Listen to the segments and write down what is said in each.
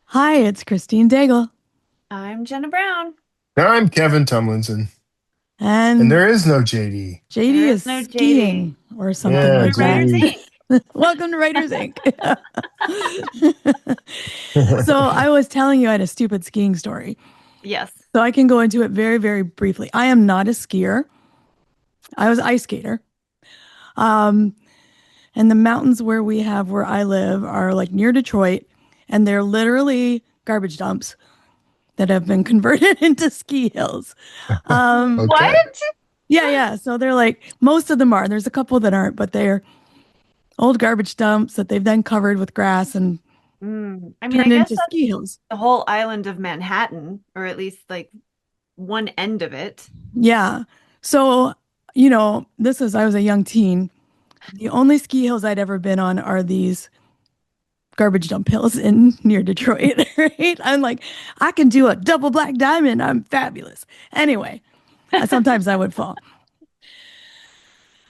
Hi, it's Christine Daigle. I'm Jena Brown. I'm Kevin Tumlinson, and And there is no JD. JD There is is no JD. skiing or something Welcome Yeah, to like that. Writers JD. Inc. Welcome to Writers Inc. So I was telling you I had a stupid skiing story. Yes. So I can go into it very, very briefly. I am not a skier. I was an ice skater. Um, and the mountains where I live are like near Detroit, and they're literally garbage dumps that have been converted into ski hills. Um, What? Okay. yeah, yeah. So they're like most of them are. There's a couple that aren't, but they're old garbage dumps that they've then covered with grass and I mean, I turned guess into that's ski hills. the whole island of Manhattan, or at least like one end of it. Yeah. So, I was a young teen. The only ski hills I'd ever been on are these garbage dump hills in near Detroit, right? I'm like, I can do a double black diamond. I'm fabulous. Anyway, sometimes I would fall.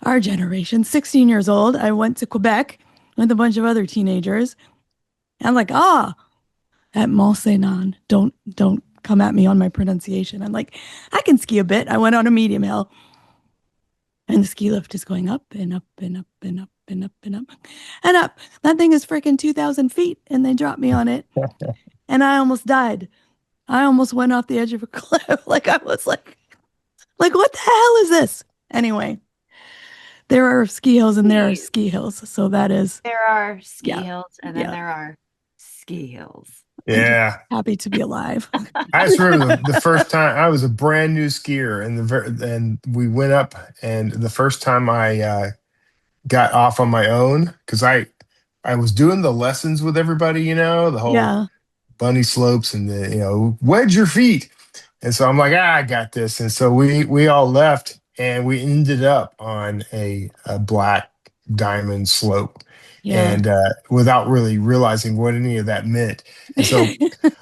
Our generation, 16 years old, I went to Quebec with a bunch of other teenagers. I'm like, at Mont Saint Anne. Don't come at me on my pronunciation. I'm like, I can ski a bit. I went on a medium hill, and the ski lift is going up and up and up and up and up and up and up. That thing is freaking 2,000 feet, and they dropped me on it, and I almost died. I almost went off the edge of a cliff. Like I was like what the hell is this? Anyway, there are ski hills and there are Please. ski hills, so that is There are ski yeah, hills, and then yeah. there are ski hills. I'm just Yeah. happy to be alive. I just remember the first time I was a brand new skier, and and we went up, and the first time I got off on my own because I was doing the lessons with everybody, the whole Yeah, bunny slopes and the wedge your feet, and so I'm like, I got this, and so we all left, and we ended up on a black diamond slope, yeah. and without really realizing what any of that meant, and so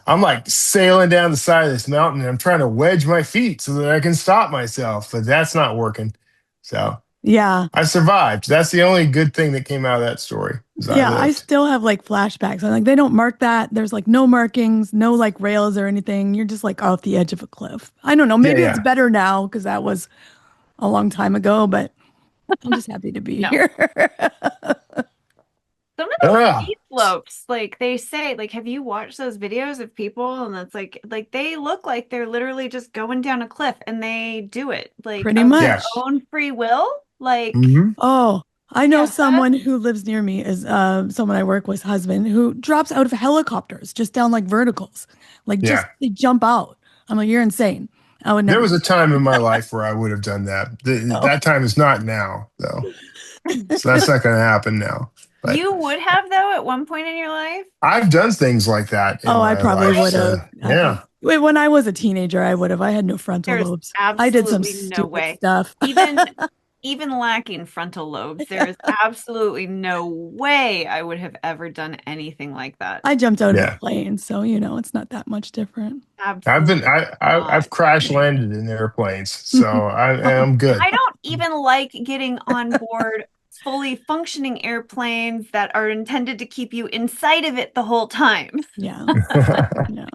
I'm like sailing down the side of this mountain, and I'm trying to wedge my feet so that I can stop myself, but that's not working. So Yeah. I survived. That's the only good thing that came out of that story is I Yeah, I lived. still have like flashbacks. I'm like, they don't mark that. There's like no markings, no like rails or anything. You're just like off the edge of a cliff. I don't know. Yeah, Maybe it's yeah. better now because that was a long time ago, but I'm just happy to be No. here. Some of those Ah, ski slopes, like they say, like, have you watched those videos of people? And it's like they look like they're literally just going down a cliff and they do it like Pretty of their yeah. much. own free will. Like, Hmm. Oh, I know yeah, that someone who lives near me is someone I work with, husband, who drops out of helicopters just down like verticals. Like just Yeah. they jump out. I'm like, you're insane. I would There never was do a time in my life where I would have done that. that. That time is not now, though. So that's not going to happen now. But you would have though at one point in your life. I've done things like that in Oh, I my probably life. I would So, have. yeah. When I was a teenager, I would have. I had no frontal There's lobes. I did some absolutely no stupid way. stuff. Even lacking frontal lobes, there is absolutely no way I would have ever done anything like that. I jumped out of a Yeah. plane, so it's not that much different. Absolutely I've not. crash landed in airplanes, so I'm good. I don't even like getting on board fully functioning airplanes that are intended to keep you inside of it the whole time. Yeah, yeah.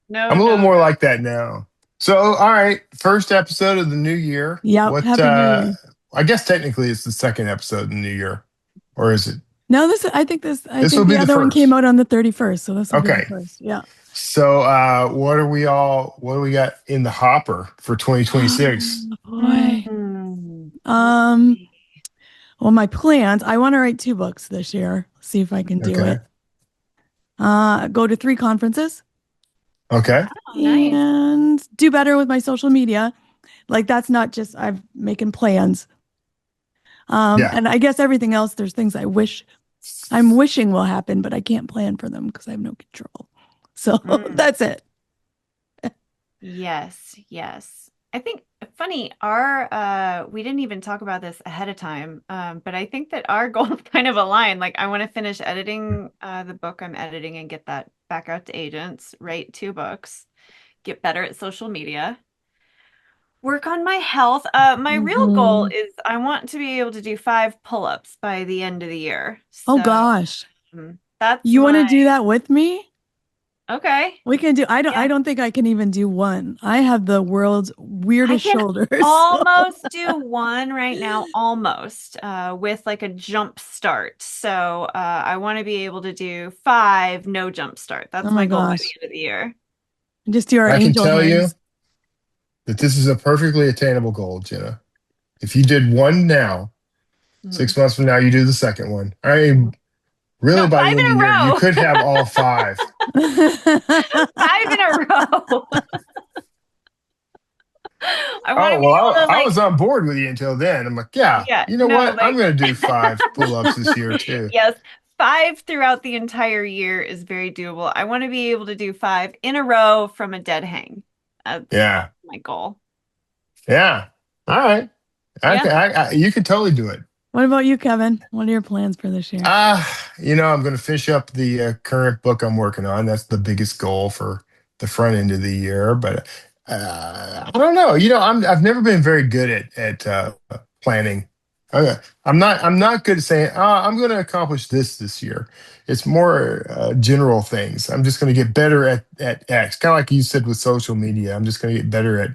No, I'm a little no, more no. like that now. So, all right, first episode of the new year. Yep. What Happy New Year. I guess technically it's the second episode of the new year, or is it? No, I This think will the be the other one came first. out on the 31st, so this will be the Okay. first. Yeah. So, what do we got in the hopper for 2026? Oh, boy. Let's Um, see. well, my plans, I want to write two books this year. See if I can do Okay. it. Go to three conferences Okay. Oh, nice. and do better with my social media. Like that's not just I'm making plans. Yeah. And I guess everything else, there's things I'm wishing will happen, but I can't plan for them because I have no control. So Mm. that's it. Yes, yes. I think funny, our we didn't even talk about this ahead of time. But I think that our goals kind of align. Like I want to finish editing the book I'm editing and get that back out to agents, write two books, get better at social media, work on my health. My real goal Mhm. is I want to be able to do 5 pull-ups by the end of the year. Oh So gosh. that's You want to my do that with me? Okay. We can do. I Yeah. don't think I can even do one. I have the world's I weirdest can shoulders. almost do one right now, almost, with like a jump start. So I want to be able to do 5, no jump start. Oh That's my my goal by the gosh. end of the year. Just do our I can angel tell you hands. that this is a perfectly attainable goal, Jenna. If you did one now, Mhm. 6 months from now, you do the second one. I mean, really, No, by 5 the end of in the a year, you row. could have all 5. 5 in a row. I want to Oh, be able well, to I like, was on board with you until then. I'm like, yeah, yeah, you know no, what? I'm like, going to do 5 pull-ups this year too. yes, 5 throughout the entire year is very doable. I want to be able to do 5 in a row from a dead hang. That's Yeah, my goal. yeah. All right. Yeah. You could totally do it. What about you, Kevin? What are your plans for this year? I'm going to finish up the current book I'm working on. That's the biggest goal for the front end of the year. But I don't know. I've never been very good at planning. I'm not good at saying, I'm going to accomplish this year. It's more general things. I'm just going to get better at X. Kind of like you said with social media. I'm just going to get better at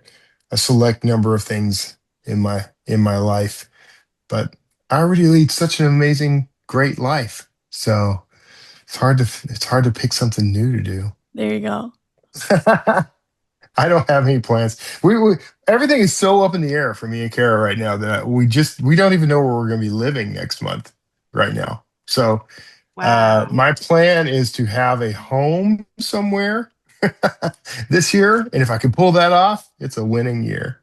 a select number of things in my life. But I already lead such an amazing, great life. So it's hard to pick something new to do. There you go. I don't have any plans. We everything is so up in the air for me and Kara right now that we don't even know where we're going to be living next month right now. So Wow. my plan is to have a home somewhere this year, and if I can pull that off, it's a winning year.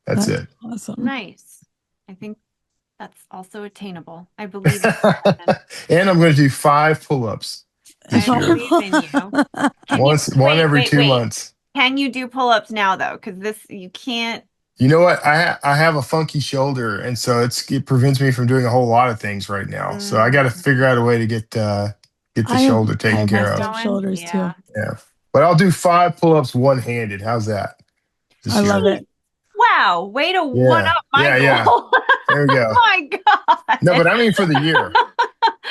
That's That's it. awesome. Nice. I think that's also attainable. I believe in you, Kevin. And I'm going to do 5 pull-ups this I year. believe in you. Can you One wait, every wait, 2 wait. months. Can you do pull-ups now though? Because this you can't. You know what? I have a funky shoulder, and so it prevents me from doing a whole lot of things right now. So I got to Mm, figure out a way to get the I have shoulder I taken have care keep messed of. up going. shoulders too. Yeah. Yeah, but I'll do 5 pull-ups one-handed. How's that I this love year? Nice. it. Wow. Way to one Yeah, up my yeah, yeah. goal. There we go. My No, God. but I mean for the year.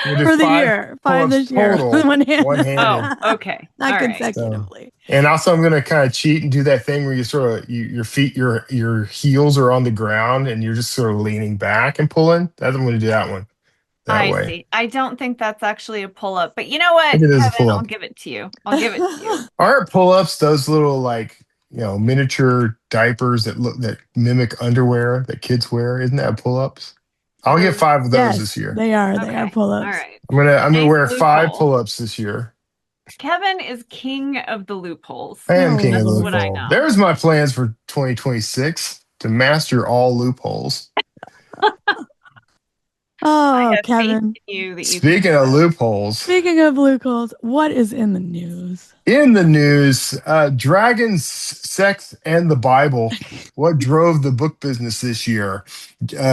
We'll do For the 5 year, 5 pull-ups this year, total, one hand, Oh, one-handed. okay. not All right. So, consecutively. and also I'm gonna kind of cheat and do that thing where you sort of your feet, your heels are on the ground, and you're just sort of leaning back and pulling. I'm gonna do that one that I way. see. I don't think that's actually a pull-up, but you know I what, think it is a Kevin, I'll pull-up. give it to you. I'll give it to you. Aren't pull-ups those little like miniature diapers that mimic underwear that kids wear? Isn't that pull-ups? I'll get 5 of those this Yes, year. they are. They are Okay. All pull-ups. right. I'm gonna Nice wear 5 loophole. pull-ups this year. Kevin is king of the loopholes. I am king of That's the Oh, what I loophole. know. There's my plans for 2026 to master all loopholes. I oh, have faith Kevin. in you that you can do Speaking of it. loopholes, Speaking of blue coals, what is in the news? in the news, dragons, sex, and the Bible. What drove the book business this year?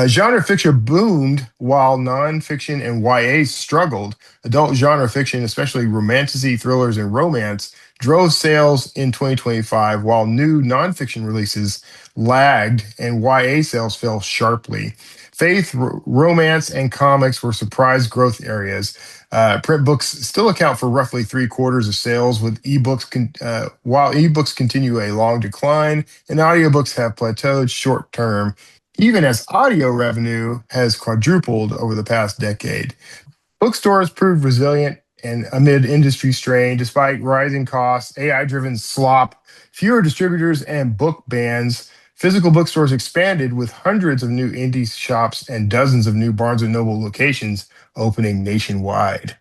Genre fiction boomed while nonfiction and YA struggled. Adult genre fiction, especially romantasy, thrillers, and romance, drove sales in 2025, while new nonfiction releases lagged and YA sales fell sharply. Faith, romance, and comics were surprise growth areas. Print books still account for roughly 3/4 of sales, with while ebooks continue a long decline and audiobooks have plateaued short term, even as audio revenue has quadrupled over the past decade. Bookstores proved resilient and amid industry strain, despite rising costs, AI-driven slop, fewer distributors, and book bans. Physical bookstores expanded with hundreds of new indie shops and dozens of new Barnes& and Noble locations opening nationwide,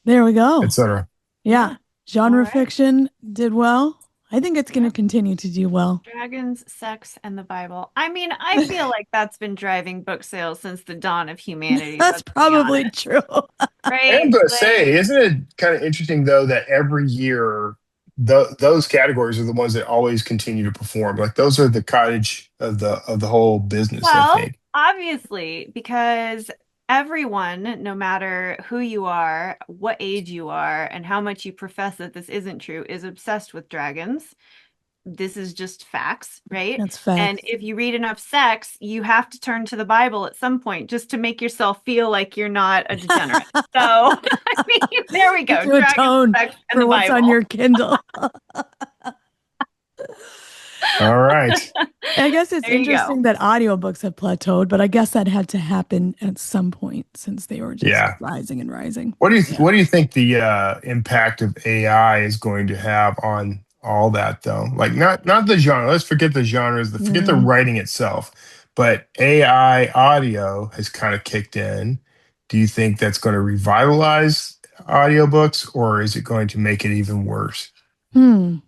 There we go. etc. Yeah. All Genre right. fiction did well. I think it's going to Yep. continue to do well. Dragons, sex, and the Bible. I mean, I feel like that's been driving book sales since the dawn of humanity. That's Let's be probably honest, true. I'm right? going to Like, say, isn't it kind of interesting though that every year those categories are the ones that always continue to perform? Like those are the cottage of the whole business, I well, think. obviously, because everyone, no matter who you are, what age you are, and how much you profess that this isn't true, is obsessed with dragons. This is just facts, right? That's And facts. if you read enough sex, you have to turn to the Bible at some point just to make yourself feel like you're not a degenerate. So, I mean, There we go. To atone and for the what's Bible. on your Kindle. All right. I guess it's There you interesting that audiobooks have plateaued, but I guess that had to happen at some point since they were just Yeah. rising and rising. What do you think the impact of AI is going to have on all that though? Like not the genre. Let's forget the genres, forget the writing itself. But AI audio has kind of kicked in. Do you think that's going to revitalize audiobooks or is it going to make it even worse? Don't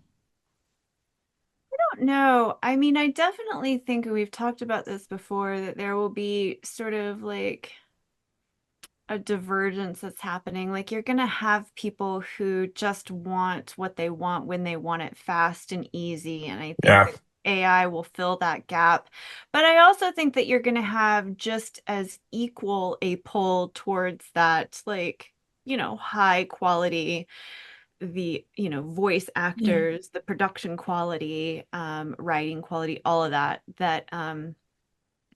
know. I mean, I definitely think we've talked about this before that there will be sort of like a divergence that's happening. Like you're going to have people who just want what they want when they want it fast and easy. And I think Yeah. that AI will fill that gap. But I also think that you're going to have just as equal a pull towards that, like, high quality, the voice actors, the production quality, writing quality, all of that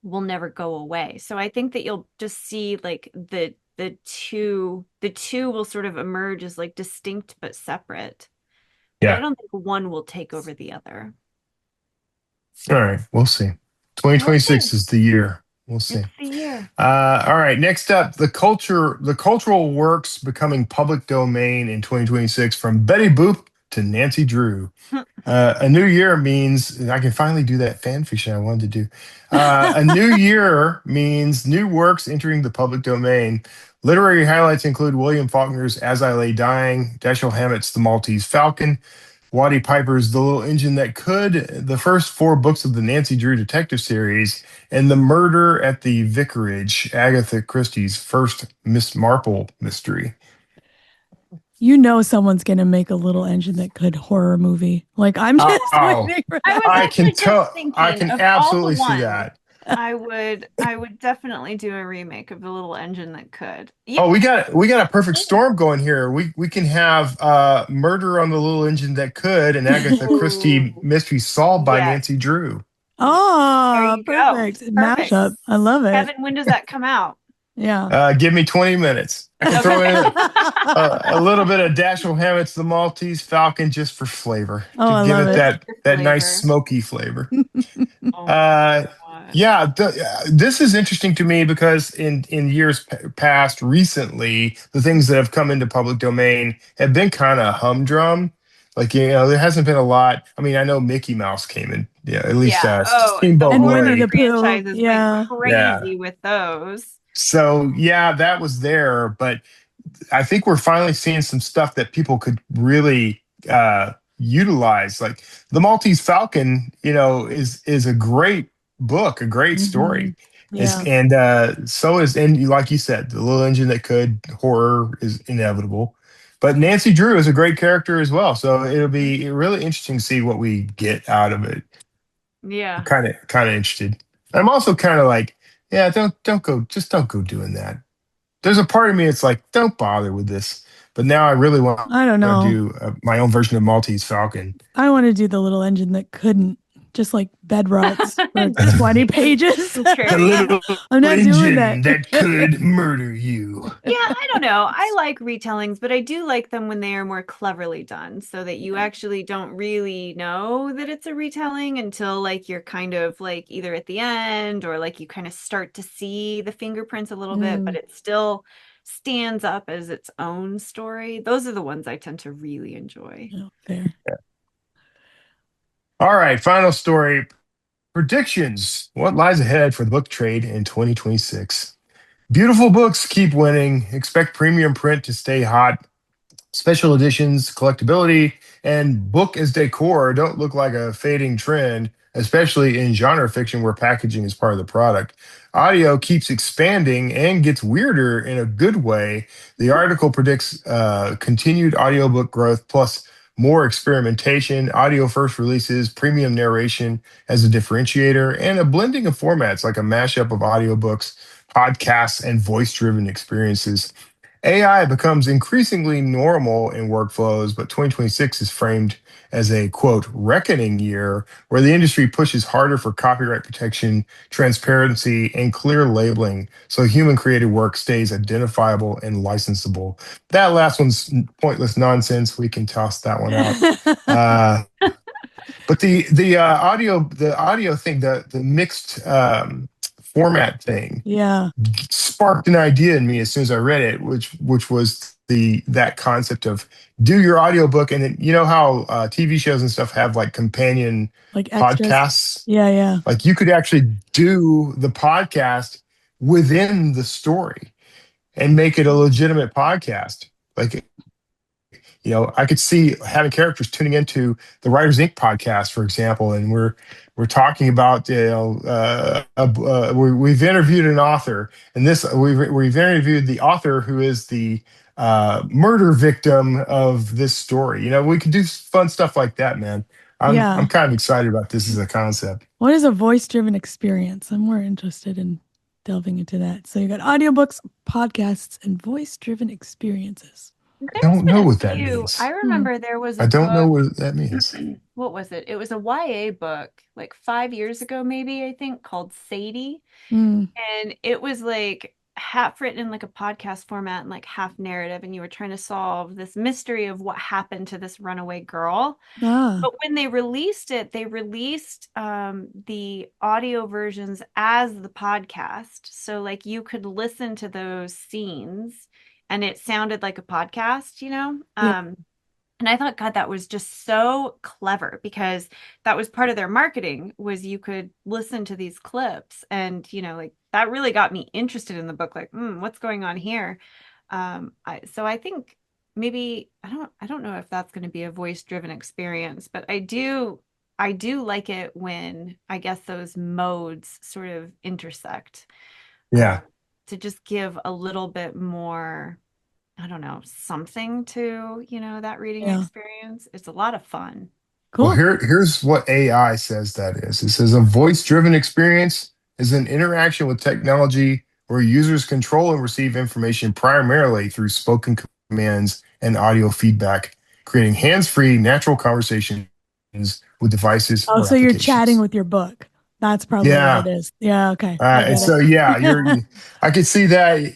will never go away. So I think that you'll just see like the two will sort of emerge as like distinct but separate. But I Yeah. don't think one will take over the other. All right. We'll see. 2026 is the year. We'll see. It's the year. All right. Next up, the cultural works becoming public domain in 2026 from Betty Boop to Nancy Drew. A new year means I can finally do that fan fiction I wanted to do. A new year means new works entering the public domain. Literary highlights include William Faulkner's As I Lay Dying, Dashiell Hammett's The Maltese Falcon, Waddy Piper's The Little Engine That Could, the first 4 books of the Nancy Drew detective series, and The Murder at the Vicarage, Agatha Christie's first Miss Marple mystery. Someone's going to make a Little Engine That Could horror movie. Like I'm just waiting for that. I can absolutely see that. I would definitely do a remake of The Little Engine That Could. Oh, we got a perfect storm going here. We can have Murder on the Little Engine That Could and Agatha Christie mystery solved by Nancy Drew. Oh, perfect. Mashup. I love it. Kevin, when does that come out? Yeah. Give me 20 minutes. I can throw in a little bit of Dashiell Hammett's The Maltese Falcon just for flavor. To give it that nice smoky flavor. This is interesting to me because in years past, recently, the things that have come into public domain have been kind of humdrum. Like, there hasn't been a lot. I mean, I know Mickey Mouse came in, at least Steamboat and Willie. Winnie the Pooh. Went crazy with those. So, that was there. But I think we're finally seeing some stuff that people could really utilize. Like The Maltese Falcon, is a great book, a great story. And so is, and like you said, The Little Engine That Could, horror is inevitable. But Nancy Drew is a great character as well. So it'll be really interesting to see what we get out of it. Yeah. Kind of interested. I'm also kind of like, don't go doing that. There's a part of me that's like, don't bother with this. But now I really want to do my own version of Maltese Falcon. I want to do The Little Engine That Couldn't, just like bed rots for 20 pages. I'm not doing that. That could murder you. Yeah, I don't know. I like retellings, but I do like them when they are more cleverly done so that you actually don't really know that it's a retelling until like you're kind of like either at the end or like you kind of start to see the fingerprints a little bit, but it still stands up as its own story. Those are the ones I tend to really enjoy. Fair. Yeah. All right, final story. Predictions. What lies ahead for the book trade in 2026? Beautiful books keep winning. Expect premium print to stay hot. Special editions, collectability, and book as decor don't look like a fading trend, especially in genre fiction where packaging is part of the product. Audio keeps expanding and gets weirder in a good way. The article predicts continued audiobook growth plus more experimentation, audio first releases, premium narration as a differentiator, and a blending of formats like a mashup of audiobooks, podcasts, and voice-driven experiences. AI becomes increasingly normal in workflows, but 2026 is framed as a quote reckoning year where the industry pushes harder for copyright protection, transparency, and clear labeling so human created work stays identifiable and licensable. That last one's pointless nonsense. We can toss that one out. But the audio thing, the mixed format thing, Yeah. sparked an idea in me as soon as I read it, which was that concept of do your audiobook, and then, you know how TV shows and stuff have like companion Like extras. podcasts. Yeah. Like you could actually do the podcast within the story and make it a legitimate podcast. Like, I could see having characters tuning into the Writers Inc. podcast, for example, and we're talking about, we've interviewed an author, and we've interviewed the author who is the murder victim of this story. We could do fun stuff like that, man. I'm kind of excited about this as a concept. What is a voice-driven experience? I'm more interested in delving into that. So you got audiobooks, podcasts, and voice-driven experiences. I don't know what that means. I remember there was I don't know what that means. What was it? It was a YA book like 5 years ago, maybe, I think, called Sadie. And it was like half written in like a podcast format and like half narrative. And you were trying to solve this mystery of what happened to this runaway girl. But when they released it, they released the audio versions as the podcast. So like you could listen to those scenes and it sounded like a podcast, and I thought, God, that was just so clever, because that was part of their marketing, was you could listen to these clips, and, like that really got me interested in the book. Like, what's going on here? So I think maybe, I don't know if that's going to be a voice-driven experience, but I do like it when, I guess, those modes sort of intersect. Yeah. To just give a little bit more, I don't know, something to, that reading experience. It's a lot of fun. Cool. Well, here's what AI says that is. It says a voice-driven experience is an interaction with technology where users control and receive information primarily through spoken commands and audio feedback, creating hands-free, natural conversations with devices. Oh, so you're chatting with your book. That's probably what it is. Yeah. Okay. And so, I could see that.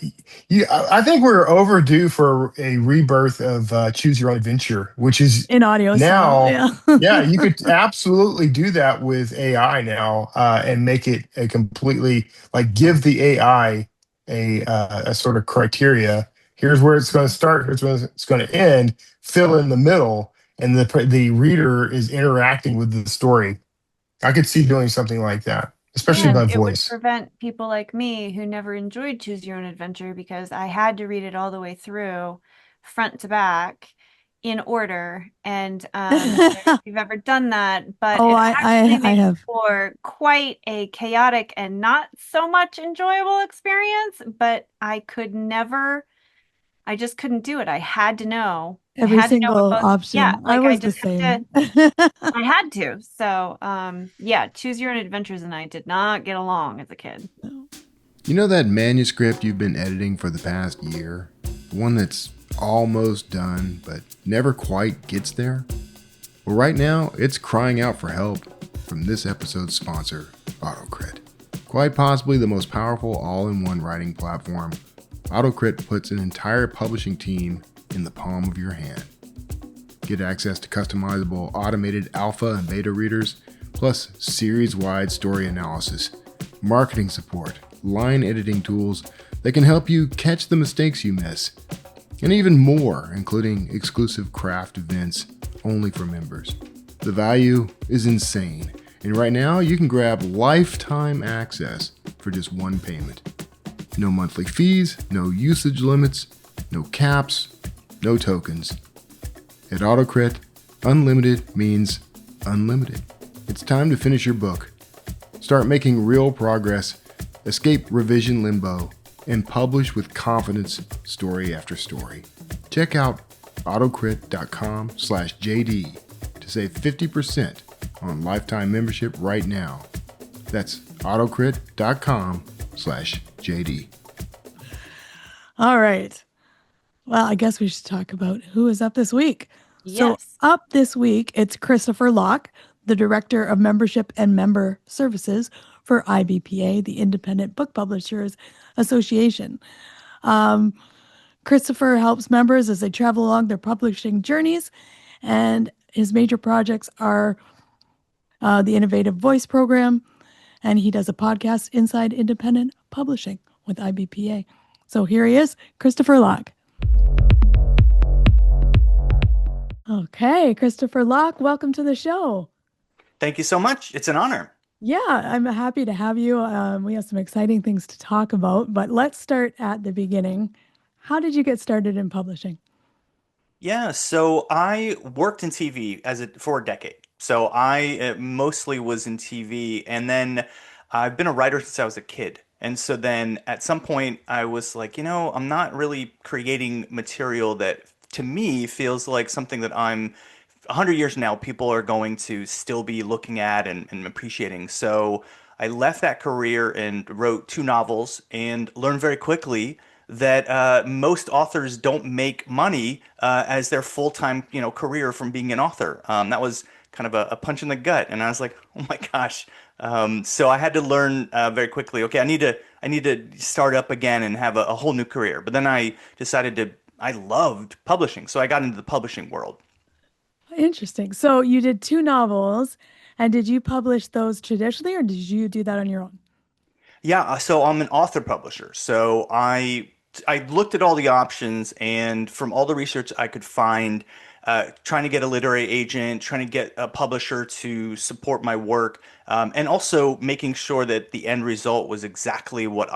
I think we're overdue for a rebirth of Choose Your Own Adventure, which is in audio now. You could absolutely do that with AI now, and make it a completely, like, give the AI a sort of criteria. Here's where it's going to start. Here's where it's going to end. Fill in the middle, and the reader is interacting with the story. I could see doing something like that, especially by voice. It would prevent people like me who never enjoyed Choose Your Own Adventure, because I had to read it all the way through, front to back, in order. And I don't know if you've ever done that, but I have, for quite a chaotic and not so much enjoyable experience. But I just couldn't do it. I had to know every single option. Yeah, like I was the same. I had to. So, Choose Your Own Adventures and I did not get along as a kid. You know that manuscript you've been editing for the past year? The one that's almost done, but never quite gets there? Well, right now, it's crying out for help from this episode's sponsor, AutoCrit. Quite possibly the most powerful all-in-one writing platform, AutoCrit puts an entire publishing team in the palm of your hand. Get access to customizable automated alpha and beta readers, plus series-wide story analysis, marketing support, line editing tools that can help you catch the mistakes you miss, and even more, including exclusive craft events only for members. The value is insane, and right now you can grab lifetime access for just one payment. No monthly fees, no usage limits, no caps, no tokens. At AutoCrit, unlimited means unlimited. It's time to finish your book. Start making real progress, escape revision limbo, and publish with confidence story after story. Check out autocrit.com/JD to save 50% on lifetime membership right now. That's autocrit.com/JD. All right. Well, I guess we should talk about who is up this week. So, Yes. up this week, it's Christopher Locke, the Director of Membership and Member Services for IBPA, the Independent Book Publishers Association. Um, Christopher helps members as they travel along their publishing journeys, and his major projects are the Innovative Voice Program, and he does a podcast, Inside Independent Publishing, with IBPA. So here he is, Christopher Locke. Okay, Christopher Locke, welcome to the show. Thank you so much. It's an honor. Yeah, I'm happy to have you. We have some exciting things to talk about, but let's start at the beginning. How did you get started in publishing? Yeah, so I worked in TV for a decade. So I mostly was in TV, and then I've been a writer since I was a kid. And so then at some point I was like, I'm not really creating material that to me feels like something that I'm 100 years from now, people are going to still be looking at and appreciating. So I left that career and wrote two novels and learned very quickly that most authors don't make money as their full-time, career from being an author. That was kind of a punch in the gut, and I was like, oh my gosh. So I had to learn very quickly. Okay, I need to start up again and have a whole new career. But then I decided I loved publishing, so I got into the publishing world. Interesting. So you did two novels, and did you publish those traditionally, or did you do that on your own? Yeah, so I'm an author publisher. So I looked at all the options, and from all the research I could find, trying to get a literary agent, trying to get a publisher to support my work, and also making sure that the end result was exactly what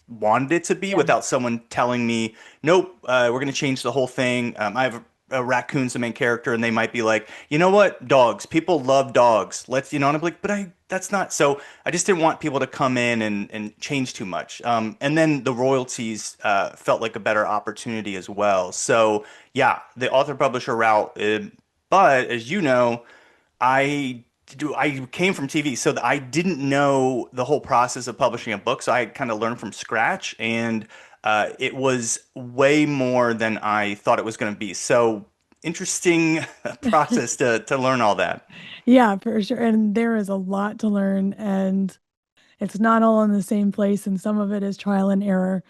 wanted it to be Yeah. without someone telling me, nope, we're going to change the whole thing. I have a raccoon's the main character, and they might be like, you know what, dogs, people love dogs. And I'm like, but that's not. So I just didn't want people to come in and change too much. And then the royalties felt like a better opportunity as well. So yeah, the author publisher route. But as you know, I came from TV, so I didn't know the whole process of publishing a book. So I kind of learned from scratch, and it was way more than I thought it was going to be. So interesting process to learn all that. Yeah, for sure. And there is a lot to learn, and it's not all in the same place, and some of it is trial and error.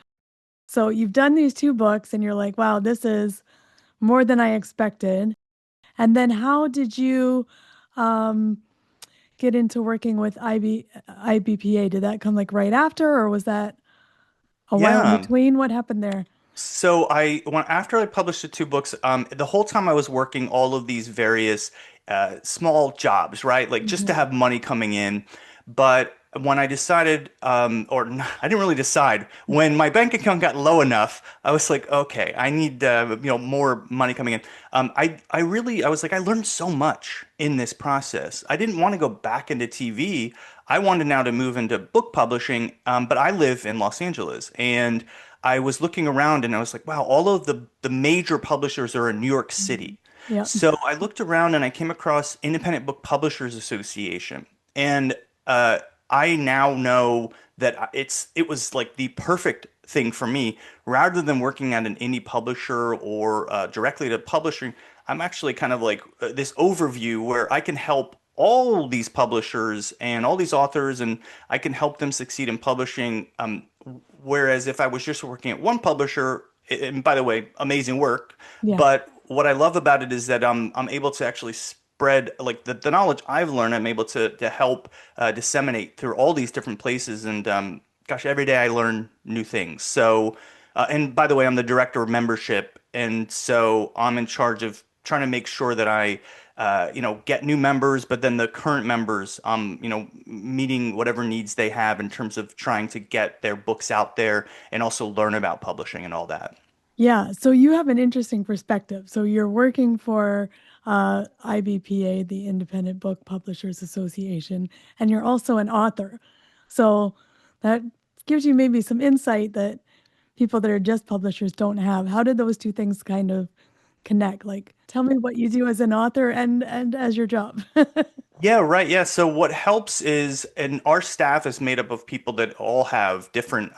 So you've done these two books, and you're like, wow, this is more than I expected. And then how did you um, get into working with IBPA? Did that come like right after, or was that a while in Yeah. between? What happened there? So after I published the two books, the whole time I was working all of these various small jobs, right? Like just to Mhm. have money coming in. But when I decided, I didn't really decide. When my bank account got low enough, I was like, okay, I need more money coming in. I was like, I learned so much in this process. I didn't want to go back into TV. I wanted now to move into book publishing, but I live in Los Angeles, and I was looking around and I was like, wow, all of the major publishers are in New York Mhm. City. Yeah. So I looked around and I came across Independent Book Publishers Association. And I now know that it was like the perfect thing for me. Rather than working at an indie publisher or directly to publishing, I'm actually kind of like this overview where I can help all these publishers and all these authors, and I can help them succeed in publishing. Whereas if I was just working at one publisher, and by the way, amazing work, Yeah. but what I love about it is that I'm able to actually spread like the knowledge I've learned. I'm able to help disseminate through all these different places, and gosh, every day I learn new things. So, and by the way, I'm the director of membership, and so I'm in charge of trying to make sure that I get new members, but then the current members, meeting whatever needs they have in terms of trying to get their books out there and also learn about publishing and all that. Yeah, so you have an interesting perspective. So you're working for IBPA, the Independent Book Publishers Association, and you're also an author. So that gives you maybe some insight that people that are just publishers don't have. How did those two things kind of connect? Like, tell me what you do as an author and as your job. Yeah, right. Yeah. So what helps is, and our staff is made up of people that all have different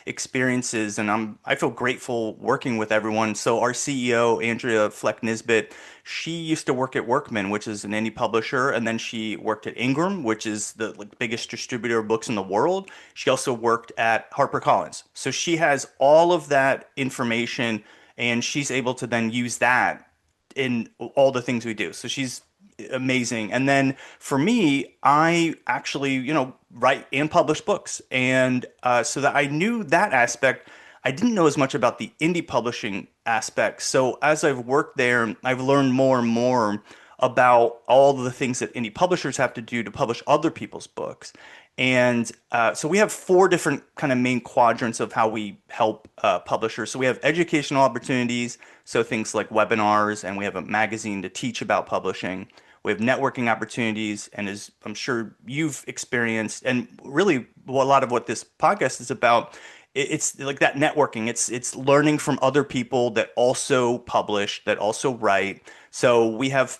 experiences, and I feel grateful working with everyone. So our CEO, Andrea Fleck Nisbet, she used to work at Workman, which is an indie publisher, and then she worked at Ingram, which is the like biggest distributor of books in the world. She also worked at HarperCollins. So she has all of that information, and she's able to then use that in all the things we do. So she's amazing. And then for me, I actually, write and publish books. And so that I knew that aspect. I didn't know as much about the indie publishing aspect. So as I've worked there, I've learned more and more about all the things that indie publishers have to do to publish other people's books. And so we have four different kind of main quadrants of how we help publishers. So we have educational opportunities, so things like webinars, and we have a magazine to teach about publishing. We have networking opportunities, and as I'm sure you've experienced, and really a lot of what this podcast is about, it's like that networking. It's learning from other people that also publish, that also write. So we have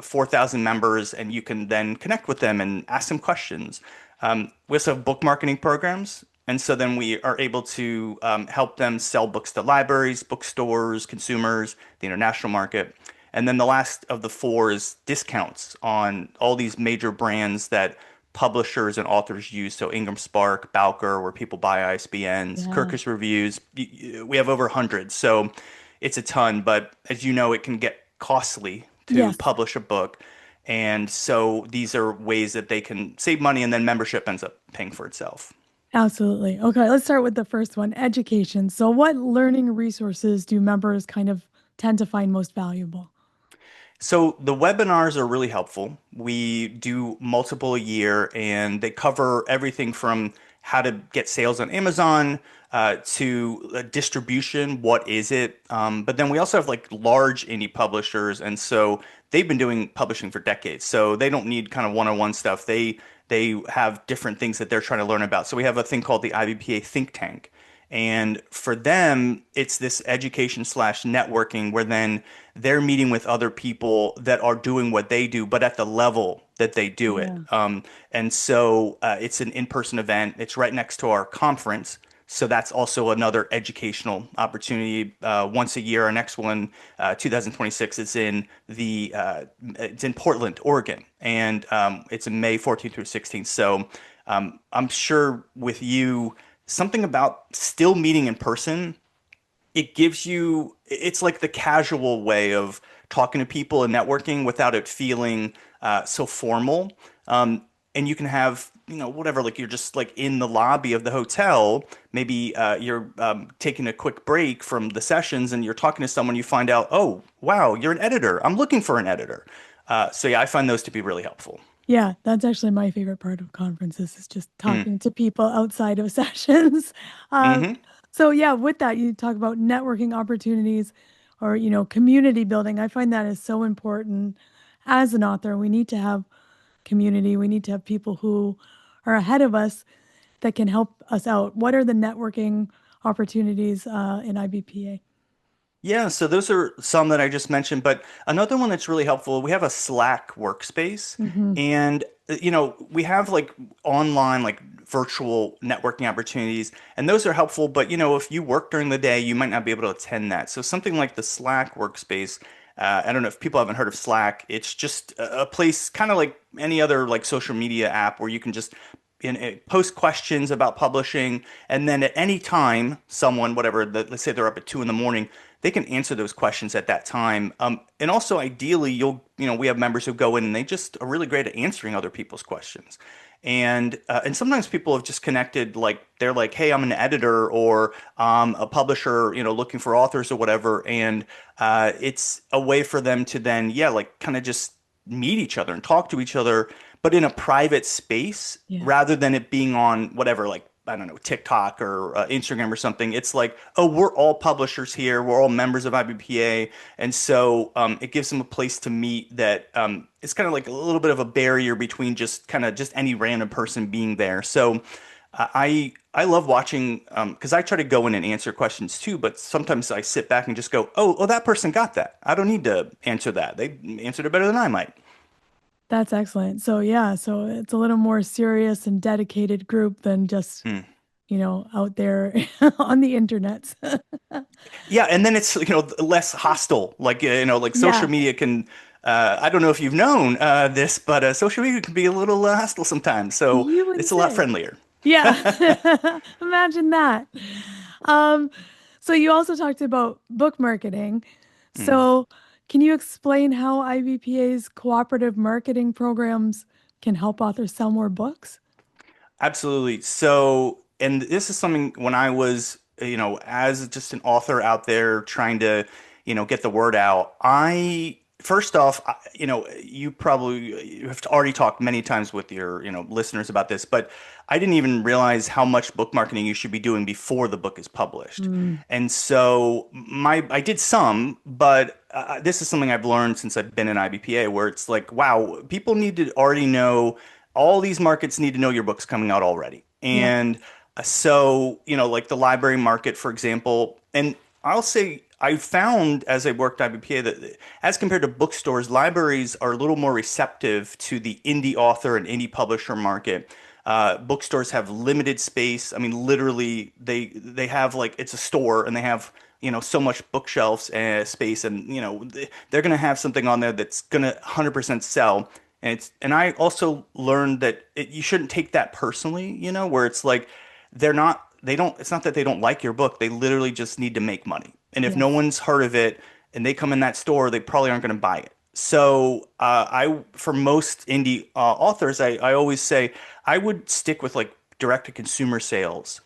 4,000 members, and you can then connect with them and ask them questions. We also have book marketing programs. And so then we are able to help them sell books to libraries, bookstores, consumers, the international market. And then the last of the four is discounts on all these major brands that publishers and authors use. So Ingram Spark, Bowker, where people buy ISBNs, Yeah. Kirkus Reviews. We have over 100. So it's a ton. But as you know, it can get costly to Yes. publish a book. And so these are ways that they can save money, and then membership ends up paying for itself. Absolutely. Okay, let's start with the first one, education. So, what learning resources do members kind of tend to find most valuable? So the webinars are really helpful. We do multiple a year, and they cover everything from how to get sales on Amazon to distribution. What is it? But then we also have like large indie publishers, and so they've been doing publishing for decades. So they don't need kind of one-on-one stuff. They have different things that they're trying to learn about. So we have a thing called the IBPA think tank. And for them, it's this education slash networking where then they're meeting with other people that are doing what they do, but at the level that they do it. Yeah. And so it's an in-person event. It's right next to our conference. So that's also another educational opportunity. Once a year, our next one, 2026, it's in Portland, Oregon, and it's in May 14th through 16th. So I'm sure with you, something about still meeting in person, it's like the casual way of talking to people and networking without it feeling so formal. And you can have, whatever, like you're just like in the lobby of the hotel. Maybe you're taking a quick break from the sessions and you're talking to someone, you find out, oh, wow, you're an editor. I'm looking for an editor. So yeah, I find those to be really helpful. Yeah, that's actually my favorite part of conferences is just Mm. talking to people outside of sessions. Uh, Hmm. so yeah, with that, you talk about networking opportunities or, community building. I find that is so important as an author. We need to have community. We need to have people who are ahead of us that can help us out. What are the networking opportunities in IBPA? Yeah, so those are some that I just mentioned, but another one that's really helpful, we have a Slack workspace, Hmm. and we have like online like virtual networking opportunities, and those are helpful, but if you work during the day, you might not be able to attend that. So something like the Slack workspace, I don't know if people haven't heard of Slack. It's just a place kind of like any other like social media app where you can just post questions about publishing, and then at any time, someone, whatever, let's say they're up at 2 in the morning, they can answer those questions at that time. And also, ideally, we have members who go in and they just are really great at answering other people's questions. And sometimes people have just connected, like they're like, "Hey, I'm an editor or a publisher, looking for authors or whatever," and it's a way for them to then, yeah, like kind of just meet each other and talk to each other, but in a private space Yeah. rather than it being on whatever, like, I don't know, TikTok or Instagram or something. It's like, oh, we're all publishers here. We're all members of IBPA. And so it gives them a place to meet that it's kind of like a little bit of a barrier between just any random person being there. So I love watching because I try to go in and answer questions too, but sometimes I sit back and just go, oh, that person got that. I don't need to answer that. They answered it better than I might. That's excellent. So yeah, so it's a little more serious and dedicated group than just, Hmm. out there on the internet. Yeah, and then it's less hostile. Like like social Yeah, media can. I don't know if you've known this, but social media can be a little hostile sometimes. So you would it's a lot say. friendlier. Yeah. Imagine that. Um, so you also talked about book marketing. Hmm. So can you explain how IBPA's cooperative marketing programs can help authors sell more books? Absolutely. So, and this is something when I was, as just an author out there trying to, get the word out. First off, you have already talked many times with your, listeners about this, but I didn't even realize how much book marketing you should be doing before the book is published. Mm, And so I did some, but this is something I've learned since I've been in IBPA, where it's like, wow, people need to already know all these markets need to know your book's coming out already. yeah. And so, like the library market, for example, and I'll say I found as I worked at IBPA that as compared to bookstores, libraries are a little more receptive to the indie author and indie publisher market. Bookstores have limited space. I mean, literally, they have like it's a store and they have so much bookshelves space, and they're gonna have something on there that's gonna 100% sell. And I also learned that you shouldn't take that personally, where it's like they don't it's not that they don't like your book, they literally just need to make money. And if no Yes. one's heard of it and they come in that store, they probably aren't going to buy it. So I for most indie authors, I always say I would stick with like direct to consumer sales.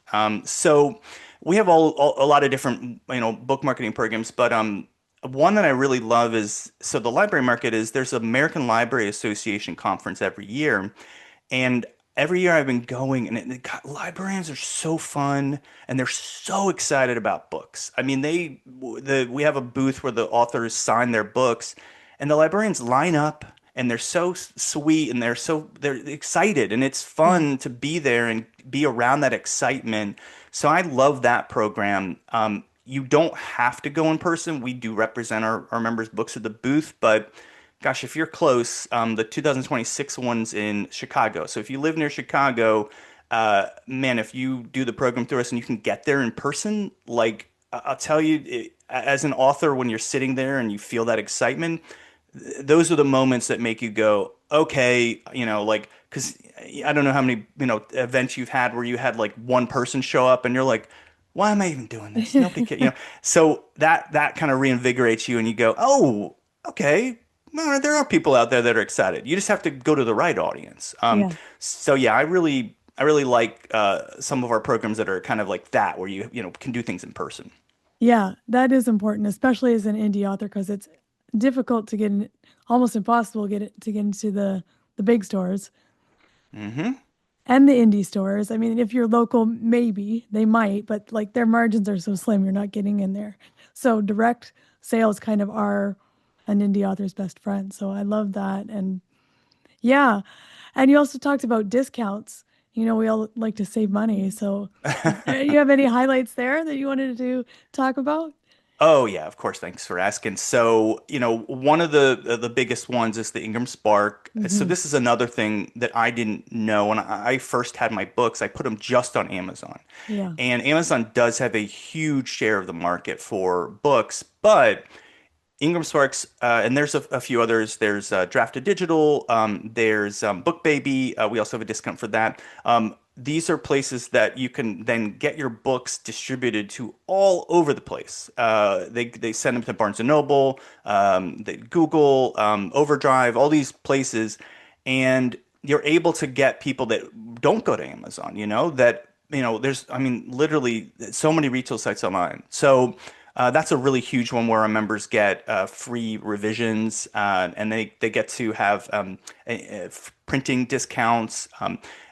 So we have a lot of different book marketing programs, but one that I really love is so the library market is there's American Library Association conference every year, and every year I've been going, and God, librarians are so fun, and they're so excited about books. I mean, we have a booth where the authors sign their books, and the librarians line up, and they're so sweet, and they're excited, and it's Yeah. fun to be there and be around that excitement. So I love that program. You don't have to go in person. We do represent our members' books at the booth, but gosh, if you're close, the 2026 one's in Chicago. So if you live near Chicago, man, if you do the program through us and you can get there in person, like I'll tell you, as an author, when you're sitting there and you feel that excitement, those are the moments that make you go, okay, like, because I don't know how many, events you've had where you had like one person show up and you're like, why am I even doing this? Nobody cares, So that kind of reinvigorates you and you go, oh, okay. No, there are people out there that are excited. You just have to go to the right audience. Yeah. So yeah, I really like some of our programs that are kind of like that, where you can do things in person. Yeah, that is important, especially as an indie author, because it's difficult to almost impossible to get into the big stores Hmm. and the indie stores. I mean, if you're local, maybe they might, but like their margins are so slim, you're not getting in there. So direct sales kind of are an indie author's best friend. So I love that. And yeah, and you also talked about discounts. We all like to save money. So you have any highlights there that you wanted to talk about? Oh yeah, of course. Thanks for asking. So, one of the biggest ones is the Ingram Spark. So Hmm. this is another thing that I didn't know. When I first had my books, I put them just on Amazon. Yeah. And Amazon does have a huge share of the market for books, but Ingram Sparks, and there's a few others. There's Drafted Digital. There's BookBaby. We also have a discount for that. These are places that you can then get your books distributed to all over the place. They send them to Barnes and Noble, Google, Overdrive, all these places, and you're able to get people that don't go to Amazon. That there's I mean literally so many retail sites online. So. That's a really huge one where our members get free revisions, and they get to have printing discounts.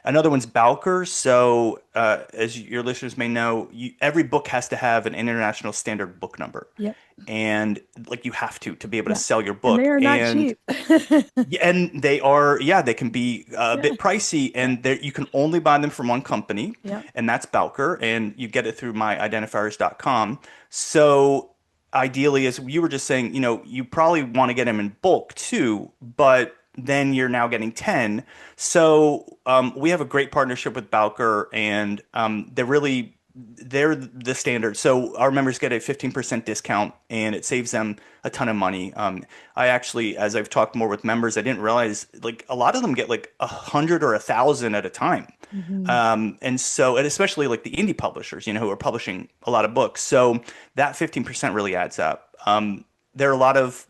Another one's Bowker. So, as your listeners may know, every book has to have an international standard book number, Yep. and like you have to be able to Yeah. sell your And they book. are not And cheap. yeah, and they are, yeah, they can be a Yeah. bit pricey, Yeah. and you can only buy them from one company, Yeah. and that's Bowker, and you get it through myidentifiers.com. So ideally, as you were just saying, you probably want to get them in bulk too, but then you're now getting 10. So we have a great partnership with Bowker, and they're the standard. So our members get a 15% discount, and it saves them a ton of money. I actually, as I've talked more with members, I didn't realize like a lot of them get like 100 or 1,000 at a time. Hmm. And especially like the indie publishers, who are publishing a lot of books. So that 15% really adds up. There are a lot of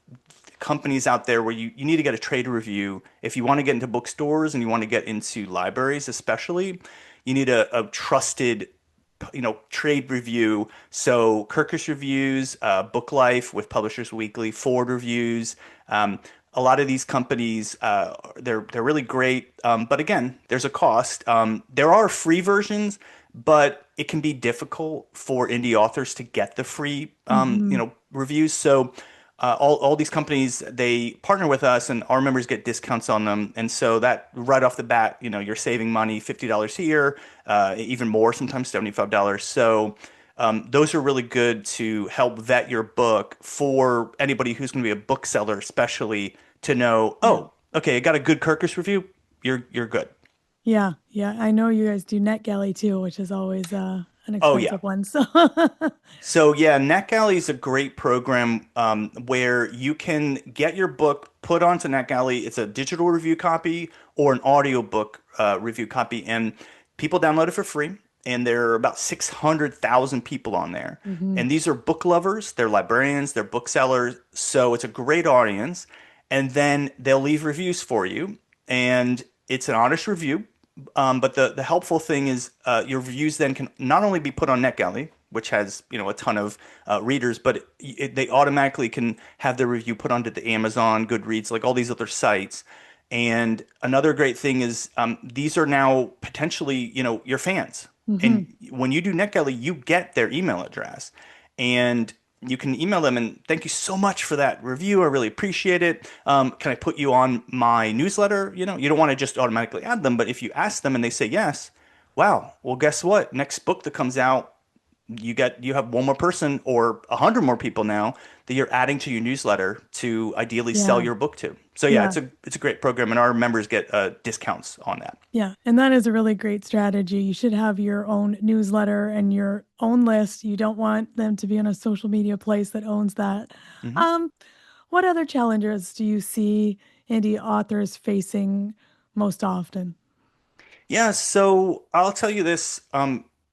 companies out there where you need to get a trade review. If you want to get into bookstores and you want to get into libraries, especially, you need a trusted, trade review. So Kirkus Reviews, Book Life with Publishers Weekly, Ford Reviews. A lot of these companies, they're really great. But again, there's a cost. There are free versions, but it can be difficult for indie authors to get the free, Hmm. reviews. So all these companies, they partner with us, and our members get discounts on them. And so that right off the bat, you're saving money, $50 here, even more, sometimes $75. So those are really good to help vet your book for anybody who's going to be a bookseller, especially to know, Yeah. oh, okay, I got a good Kirkus review. You're good. Yeah. Yeah. I know you guys do NetGalley too, which is always an Oh yeah. expensive one. So So yeah, NetGalley is a great program where you can get your book put onto NetGalley. It's a digital review copy or an audiobook review copy, and people download it for free. And there are about 600,000 people on there. Mhm. And these are book lovers, they're librarians, they're booksellers. So it's a great audience. And then they'll leave reviews for you. And it's an honest review. But the helpful thing is your reviews then can not only be put on NetGalley, which has a ton of readers, but they automatically can have their review put onto the Amazon, Goodreads, like all these other sites. And another great thing is these are now potentially your fans. Mhm. And when you do NetGalley, you get their email address, and you can email them and thank you so much for that review. I really appreciate it. Can I put you on my newsletter? You don't want to just automatically add them, but if you ask them and they say yes, wow, well, guess what? Next book that comes out, you have one more person or 100 more people now that you're adding to your newsletter to ideally sell Yeah. your book to. So yeah, Yeah. it's a great program, and our members get discounts on that. Yeah. And that is a really great strategy. You should have your own newsletter and your own list. You don't want them to be in a social media place that owns that. Mhm. Um, what other challenges do you see indie authors facing most often? Yeah, so I'll tell you this.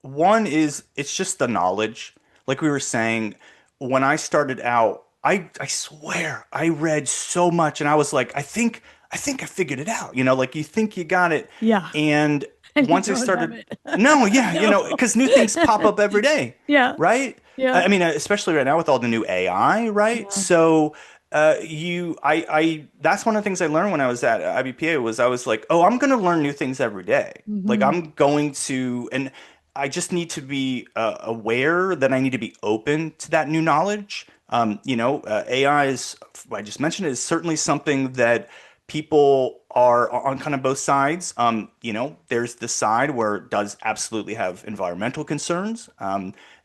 One is it's just the knowledge. Like we were saying, when I started out, I swear I read so much, and I was like, I think I figured it out. Like you think you got it, Yeah. and And you once I don't have started, it. no, yeah, No. because new things pop up every day, Yeah. right? Yeah. I mean, especially right now with all the new AI, right? Yeah. So that's one of the things I learned when I was at IBPA was I was like, oh, I'm going to learn new things every day. Like Hmm. I'm going to, and I just need to be aware that I need to be open to that new knowledge. AI is, I just mentioned, is certainly something that people are on kind of both sides. There's the side where it does absolutely have environmental concerns.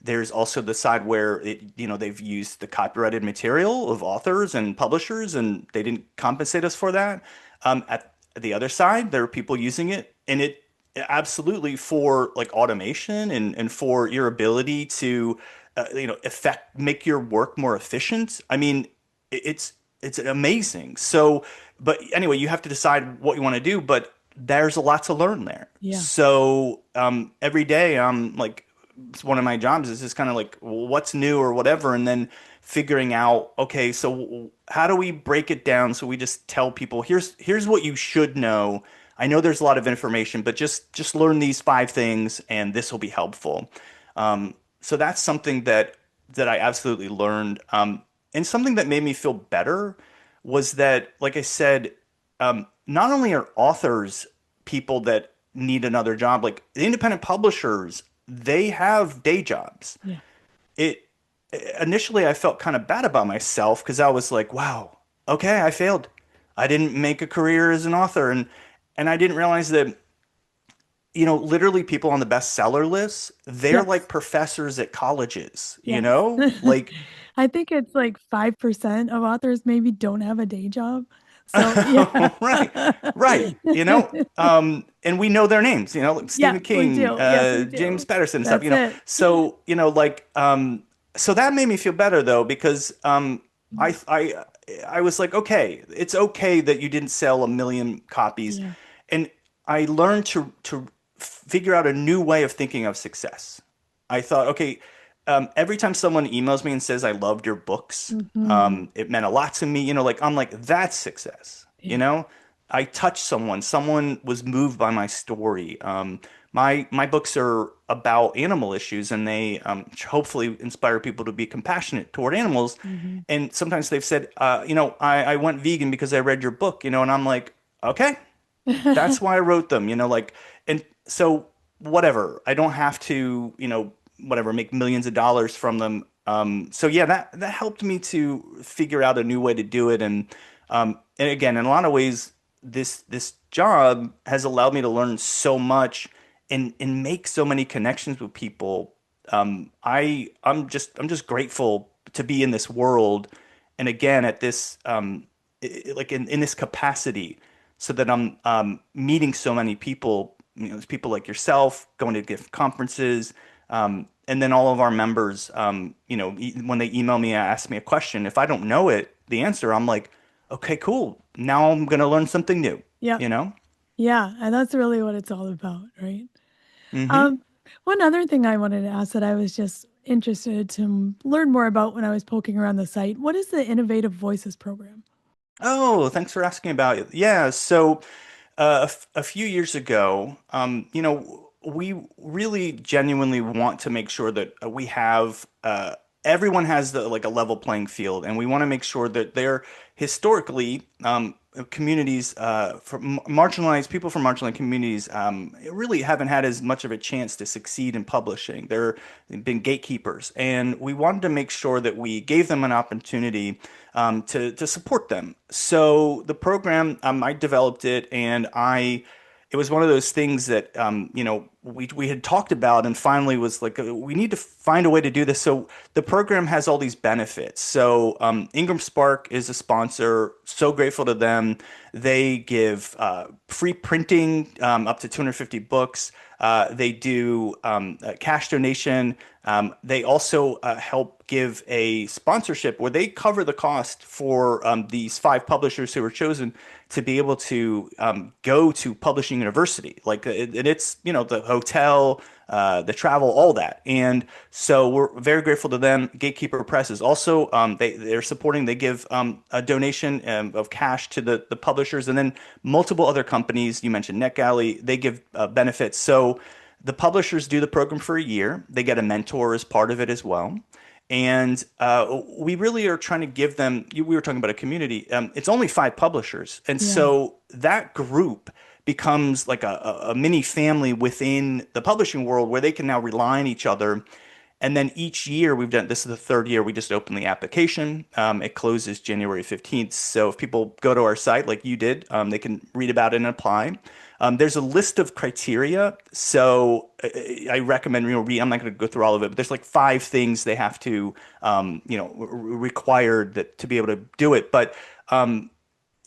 There's also the side where they've used the copyrighted material of authors and publishers, and they didn't compensate us for that. At the other side, there are people using it, and it absolutely for like automation and for your ability to, make your work more efficient. I mean, it's amazing. So, but anyway, you have to decide what you want to do, but there's a lot to learn there. Yeah. So every day I'm like, it's one of my jobs is just kind of like what's new or whatever, and then figuring out, okay, so how do we break it down so we just tell people here's what you should know. I know there's a lot of information, but just learn these 5 things, and this will be helpful. So that's something that I absolutely learned. And something that made me feel better was that, like I said, not only are authors people that need another job, like the independent publishers, they have day jobs. Yeah. It initially I felt kind of bad about myself because I was like, wow, okay, I failed. I didn't make a career as an author, and I didn't realize that literally people on the bestseller list, they're Yes. like professors at colleges, Yes. like I think it's like 5% of authors maybe don't have a day job. So yeah. Right, right. And we know their names, like Yeah, Stephen we King, do. Yes, we James do. Patterson and stuff, That's it. So, so that made me feel better though, because I I I was like, okay, it's okay that you didn't sell a million copies. Yeah. And I learned to figure out a new way of thinking of success. I thought, okay, every time someone emails me and says I loved your books, Hmm. it meant a lot to me. Like I'm like, that's success. Yeah. I touched someone. Someone was moved by my story. My books are about animal issues, and they hopefully inspire people to be compassionate toward animals. Hmm. And sometimes they've said, I went vegan because I read your book, and I'm like, okay, that's why I wrote them, and so whatever. I don't have to, whatever, make millions of dollars from them. So yeah, that helped me to figure out a new way to do it. And again, in a lot of ways, this job has allowed me to learn so much and make so many connections with people. I'm just grateful to be in this world, and again at this like in this capacity, so that I'm meeting so many people. There's people like yourself going to gift conferences, and then all of our members. When they email me and ask me a question, if I don't know the answer, I'm like, okay, cool. Now I'm gonna learn something new. Yeah. You know. Yeah. And that's really what it's all about, right? Hmm. Um, One other thing I wanted to ask that I was just interested to learn more about when I was poking around the site. What is the Innovative Voices program? Oh, thanks for asking about it. Yeah, so a few years ago, we really genuinely want to make sure that we have everyone has like a level playing field, and we want to make sure that they're historically communities for marginalized people from marginalized communities really haven't had as much of a chance to succeed in publishing. They've been gatekeepers, and we wanted to make sure that we gave them an opportunity to support them. So the program, I developed it, and it was one of those things that we had talked about, and finally was like, we need to find a way to do this. So the program has all these benefits. So Ingram Spark is a sponsor. So grateful to them. They give free printing up to 250 books. They do a cash donation. They also help give a sponsorship where they cover the cost for these 5 publishers who were chosen to be able to go to publishing university. Like it's the hotel, the travel, all that. And so we're very grateful to them. Gatekeeper Press is also they're supporting. They give a donation of cash to the publishers, and then multiple other companies. You mentioned NetGalley. They give benefits. So the publishers do the program for a year. They get a mentor as part of it as well. And we really are trying to give them, we were talking about a community. It's only 5 publishers. And Yeah. so that group becomes like a mini family within the publishing world where they can now rely on each other. And then each year this is the 3rd year, we just opened the application. It closes January 15th. So if people go to our site like you did, they can read about it and apply. There's a list of criteria. So I recommend, I'm not going to go through all of it, but there's like 5 things they have to, required that to be able to do it. But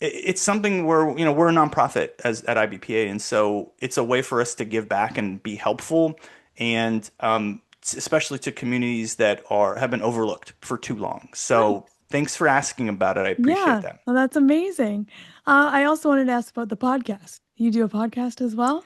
it's something where, we're a nonprofit at IBPA. And so it's a way for us to give back and be helpful. And especially to communities that have been overlooked for too long. So Nice. thanks for asking about it. I appreciate Yeah. that. Well, that's amazing. I also wanted to ask about the podcast. You do a podcast as well?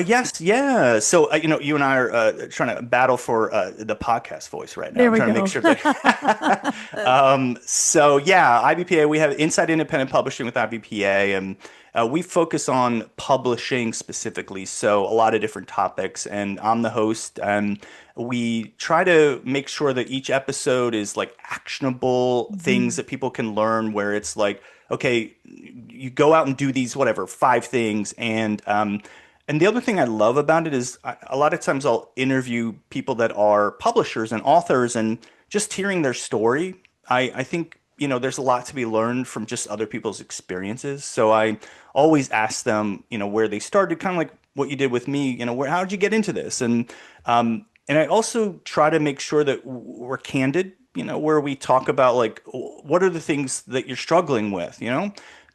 Yes, yeah. So, you and I are trying to battle for the podcast voice right now. There I'm we trying to make go. sure that. So, yeah, IBPA, we have Inside Independent Publishing with IBPA, and we focus on publishing specifically. So, a lot of different topics, and I'm the host, and we try to make sure that each episode is like actionable things Mhm. that people can learn, where it's like, okay, you go out and do these, whatever, 5 things, and the other thing I love about it is a lot of times I'll interview people that are publishers and authors, and just hearing their story, I think, there's a lot to be learned from just other people's experiences. So I always ask them, where they started, kind of like what you did with me, how did you get into this? And I also try to make sure that we're candid, where we talk about like what are the things that you're struggling with,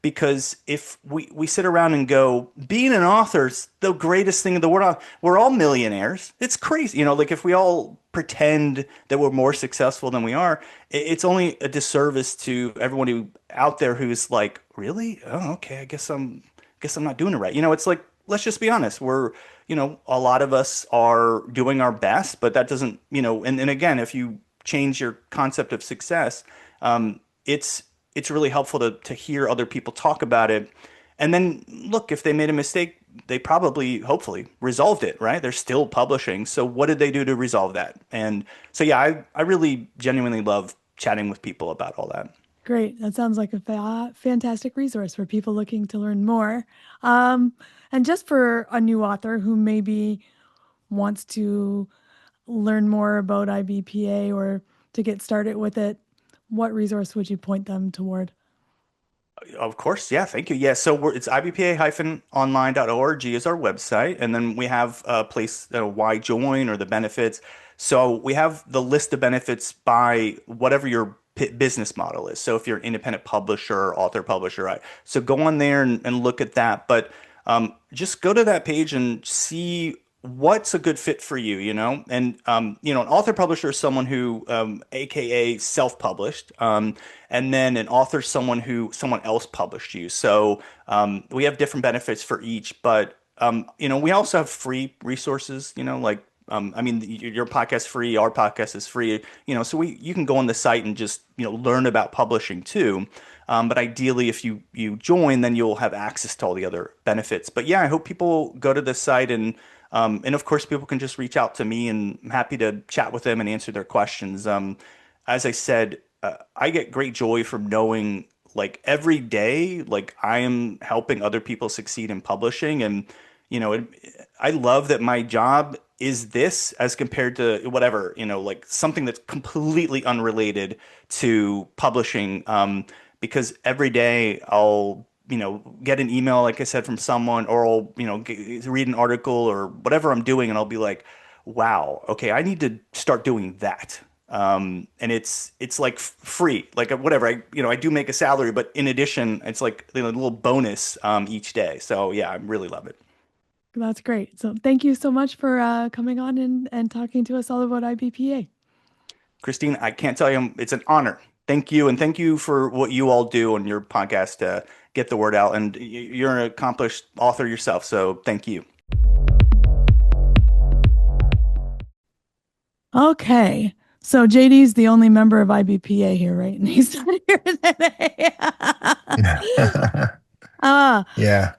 because if we sit around and go, being an author's the greatest thing in the world, we're all millionaires. It's crazy. Like if we all pretend that we're more successful than we are, it's only a disservice to everyone who out there who's like, really? Oh, okay. I guess I'm not doing it right. It's like, let's just be honest. A lot of us are doing our best, but that doesn't, and again, if you change your concept of success, it's really helpful to hear other people talk about it. And then look, if they made a mistake, they probably, hopefully, resolved it, right? They're still publishing. So what did they do to resolve that? And so, yeah, I really genuinely love chatting with people about all that. Great. That sounds like a fantastic resource for people looking to learn more. Um, and just for a new author who maybe wants to learn more about IBPA or to get started with it, what resource would you point them toward? Of course, yeah, thank you. Yeah, so it's ibpa-online.org is our website, and then we have a place, why join or the benefits. So we have the list of benefits by whatever your business model is. So if you're an independent publisher, author publisher, right? So go on there and look at that. But just go to that page and see what's a good fit for you, And an author publisher is someone who, AKA self-published, and then an author is someone else published you. So we have different benefits for each, but we also have free resources, like your podcast is free, our podcast is free, so you can go on the site and just learn about publishing too. But ideally, if you join, then you'll have access to all the other benefits. But yeah, I hope people go to the site and of course, people can just reach out to me, and I'm happy to chat with them and answer their questions. As I said, I get great joy from knowing, like every day, like I am helping other people succeed in publishing, and I love that my job is this as compared to whatever, like something that's completely unrelated to publishing. Because every day I'll get an email, like I said, from someone, or I'll, read an article or whatever I'm doing, and I'll be like, wow, okay, I need to start doing that. And it's like free, like whatever. I do make a salary, but in addition, it's like a little bonus each day. So yeah, I really love it. That's great. So thank you so much for coming on and talking to us all about IBPA. Christine, I can't tell you, it's an honor. Thank you, and thank you for what you all do on your podcast to get the word out. And you're an accomplished author yourself, so thank you. Okay. So JD's the only member of IBPA here, right? And he's not here today. Yeah.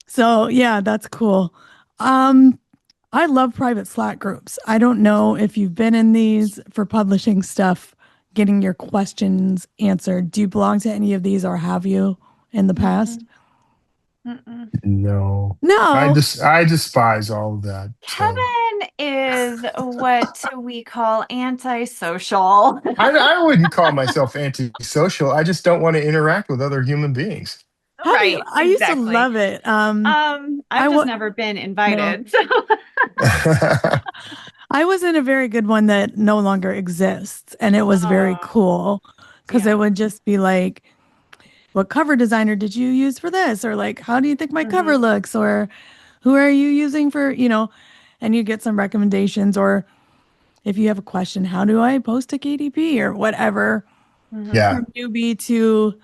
So yeah, that's cool. I love private Slack groups. I don't know if you've been in these for publishing stuff, getting your questions answered. Do you belong to any of these, or have you in the past? Mm-mm. No. No. I despise all of that. Kevin is what we call antisocial. I wouldn't call myself antisocial. I just don't want to interact with other human beings. Right. I used to love it. I've just never been invited. No. I was in a very good one that no longer exists, and it was very cool because it would just be like, what cover designer did you use for this? Or like, how do you think my cover looks? Or who are you using for, and you get some recommendations. Or if you have a question, how do I post a KDP or whatever? Yeah. From newbie to,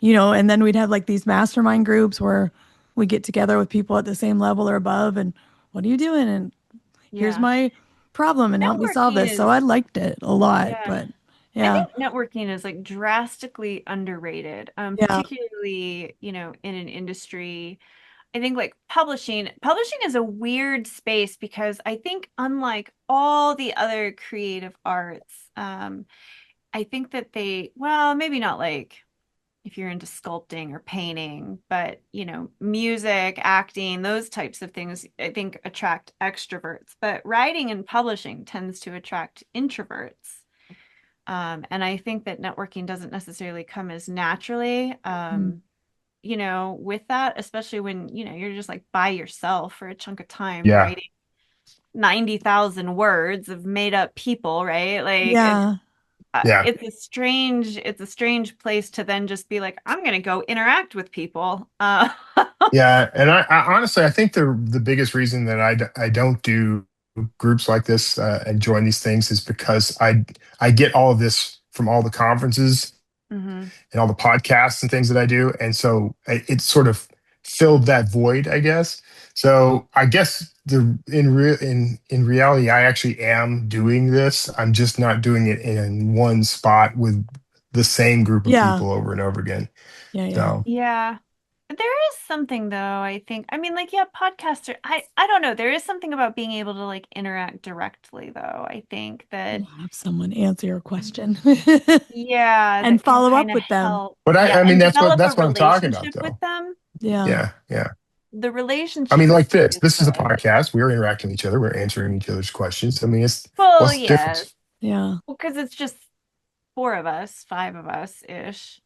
and then we'd have like these mastermind groups where we get together with people at the same level or above, and what are you doing? And here's my problem, and help me solve this. So I liked it a lot, but yeah. I think networking is like drastically underrated, particularly, in an industry. I think like publishing is a weird space because I think unlike all the other creative arts, I think that maybe not like if you're into sculpting or painting, but music, acting, those types of things, I think attract extroverts. But writing and publishing tends to attract introverts. And I think that networking doesn't necessarily come as naturally, with that, especially when, you're just like by yourself for a chunk of time writing 90,000 words of made up people, right? Like, Yeah. it's a strange place to then just be like, I'm going to go interact with people. Yeah, and I honestly, I think the biggest reason that I don't do groups like this and join these things is because I get all of this from all the conferences Mhm. and all the podcasts and things that I do, and so it sort of filled that void, I guess. So I guess in reality, I actually am doing this. I'm just not doing it in one spot with the same group of Yeah. people over and over again. Yeah. Yeah. So Yeah. There is something though, I think. I mean, like, yeah, podcasts are, I don't know. There is something about being able to like interact directly though. I think that You'll have someone answer your question yeah, and that can follow up kind of with them. help. but Yeah, I mean and that's develop a what I'm talking about relationship with though. them. Yeah. Yeah, yeah. The I mean, relationship like this. is This is a good. podcast. We're interacting with each other. We're answering each other's questions. I mean, it's Well, what's the yes. difference? Yeah. Well, because it's just four of us, five of us ish.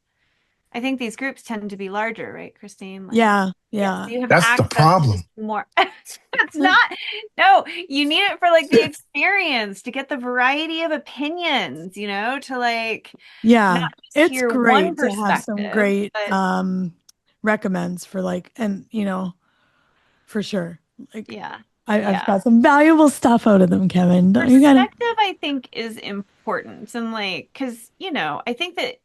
I think these groups tend to be larger, right, Christine? Like, Yeah. yeah, so Yeah. you have That's the access to just problem. more. It's not, no, you need it for like the experience to get the variety of opinions, to like Yeah. not just It's hear one great to have some perspective, great but recommends for like, and for sure. Like yeah, I've yeah. got some valuable stuff out of them, Kevin. Don't you gotta Perspective, I think, is important. And like, because, I think that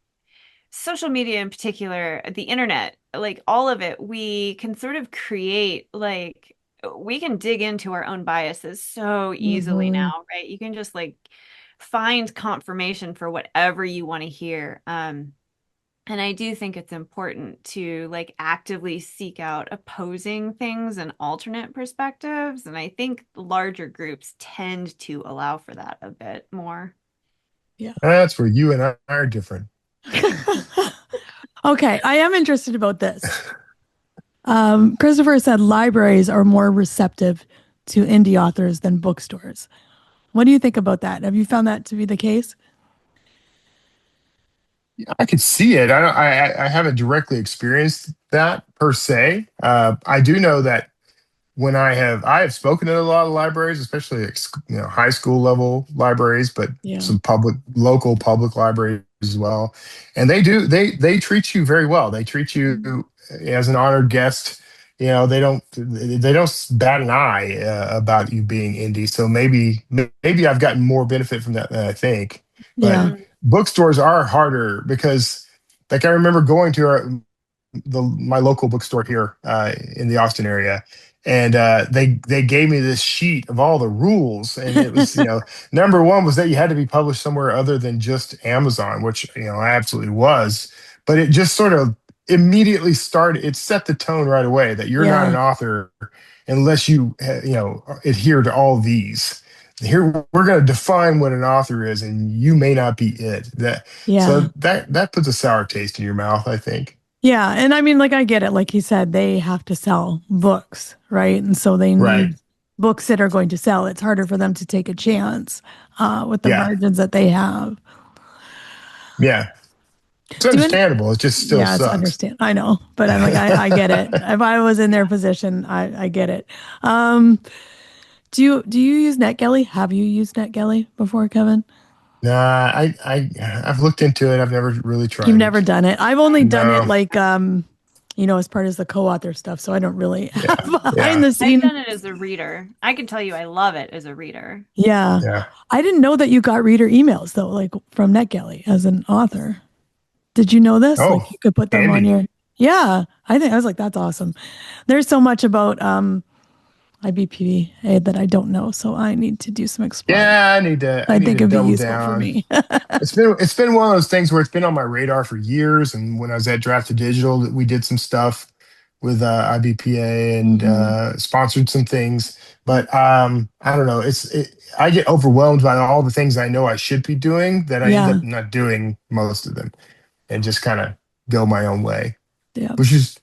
social media in particular, the internet, like all of it, we can sort of create like we can dig into our own biases so easily Mhm. now, right? You can just like find confirmation for whatever you want to hear. And I do think it's important to like actively seek out opposing things and alternate perspectives. And I think larger groups tend to allow for that a bit more. Yeah. That's where you and I are different. Okay, I am interested about this. Christopher said libraries are more receptive to indie authors than bookstores. What do you think about that? Have you found that to be the case? I could see it. I haven't directly experienced that per se. I do know that when I have spoken at a lot of libraries, especially high school level libraries, but Yeah. some local public libraries as well, and they treat you very well. They treat you as an honored guest. They don't bat an eye about you being indie. So maybe I've gotten more benefit from that than I think. But Yeah. bookstores are harder because, like, I remember going to my local bookstore here in the Austin area, and they gave me this sheet of all the rules, and it was number one was that you had to be published somewhere other than just Amazon, which I absolutely was, but it just sort of immediately started. It set the tone right away that you're not Yeah. an author unless you adhere to all these. Here we're going to define what an author is, and you may not be it. Yeah. So that puts a sour taste in your mouth, I think. Yeah. And I mean, like, I get it. Like he said, they have to sell books, right? And so they Right. need books that are going to sell. It's harder for them to take a chance with the Yeah. margins that they have. Yeah. It's Do you- understandable. It just still yeah, it's sucks. I know, but I'm like, I get it. If I was in their position, I get it. Do you use NetGalley? Have you used NetGalley before, Kevin? Nah, I've looked into it. I've never really tried You've it. never done it. I've only done it No. like as part of the co-author stuff, so I don't really have behind yeah. the I've scenes. done it as a reader. I can tell you I love it as a reader. Yeah. Yeah. I didn't know that you got reader emails though, like from NetGalley as an author. Did you know this? Oh, Like you could put them on handy. your. Yeah, I was like, that's awesome. There's so much about IBPA that I don't know, so I need to do some exploring. Yeah, I need to think it'd be double useful down. for me. It's been one of those things where it's been on my radar for years. And when I was at Draft to Digital, we did some stuff with IBPA and sponsored some things. But I don't know. I get overwhelmed by all the things I know I should be doing that I end up not doing most of them, and just kind of go my own way, which is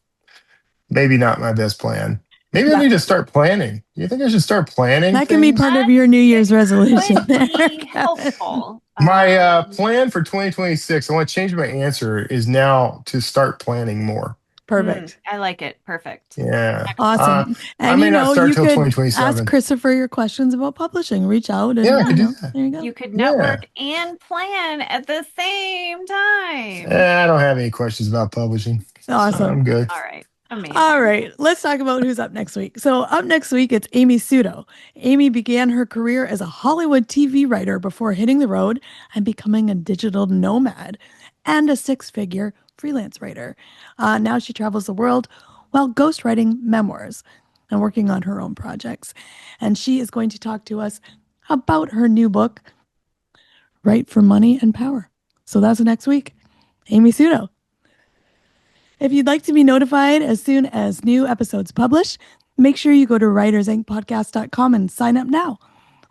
maybe not my best plan. Maybe I need to start planning. You think I should start planning? That can be part of your New Year's resolution. Could be helpful. My plan for 2026, I want to change my answer, is now to start planning more. Perfect. I like it. Perfect. Yeah. Awesome. I And may you not know, start you till could 2027. ask Christopher your questions about publishing. Reach out and Yeah, I could do know, that. there you go. You could Yeah. network and plan at the same time. I don't have any questions about publishing. Awesome. I'm good. All right. Amazing. All right, let's talk about who's up next week. So up next week, it's Amy Sudo. Amy began her career as a Hollywood TV writer before hitting the road and becoming a digital nomad and a six-figure freelance writer. Now she travels the world while ghostwriting memoirs and working on her own projects. And she is going to talk to us about her new book, Write for Money and Power. So that's next week. Amy Sudo. If you'd like to be notified as soon as new episodes publish, make sure you go to writersincpodcast.com and sign up now.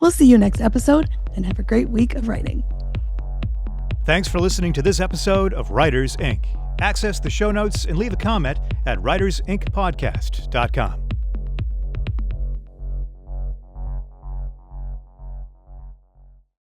We'll see you next episode and have a great week of writing. Thanks for listening to this episode of Writers Inc. Access the show notes and leave a comment at writersincpodcast.com.